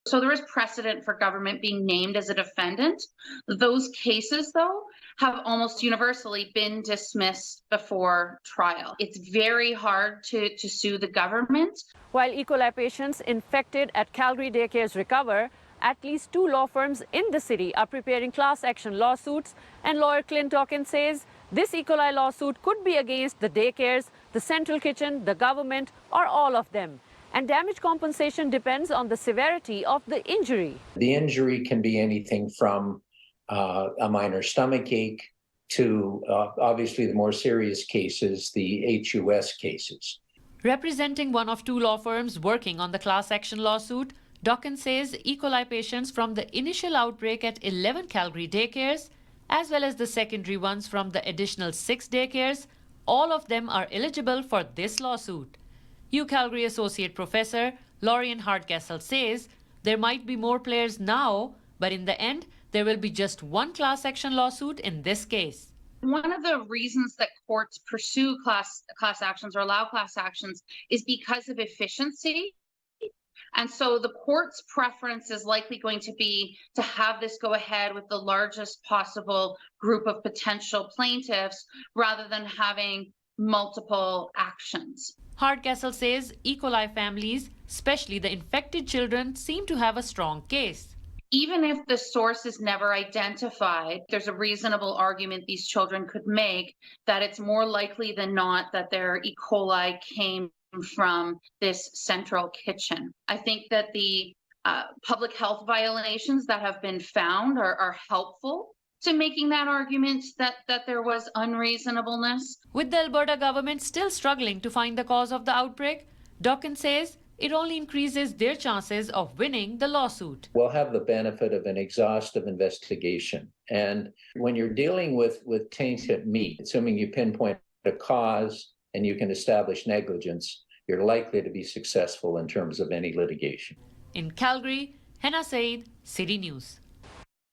So there is precedent for government being named as a defendant. Those cases, though, have almost universally been dismissed before trial. It's very hard to sue the government. While E. coli patients infected at Calgary daycares recover, at least 2 law firms in the city are preparing class action lawsuits, and lawyer Clint Dawkins says this E. coli lawsuit could be against the daycares, the central kitchen, the government, or all of them. And damage compensation depends on the severity of the injury. The injury can be anything from a minor stomach ache to obviously the more serious cases, the HUS cases. Representing one of 2 law firms working on the class action lawsuit, Dawkins says E. coli patients from the initial outbreak at 11 Calgary daycares, as well as the secondary ones from the additional 6 daycares, all of them are eligible for this lawsuit. UCalgary Associate Professor Lorian Hardcastle says there might be more players now, but in the end, there will be just one class action lawsuit in this case. One of the reasons that courts pursue class actions or allow class actions is because of efficiency. And so the court's preference is likely going to be to have this go ahead with the largest possible group of potential plaintiffs rather than having multiple actions. Hardcastle says E. coli families, especially the infected children, seem to have a strong case. Even if the source is never identified, there's a reasonable argument these children could make that it's more likely than not that their E. coli came from this central kitchen. I think that the public health violations that have been found are helpful to making that argument that there was unreasonableness. With the Alberta government still struggling to find the cause of the outbreak, Dawkins says it only increases their chances of winning the lawsuit. We'll have the benefit of an exhaustive investigation. And when you're dealing with tainted meat, assuming you pinpoint a cause and you can establish negligence, you're likely to be successful in terms of any litigation. In Calgary, Henna Saeed, City News.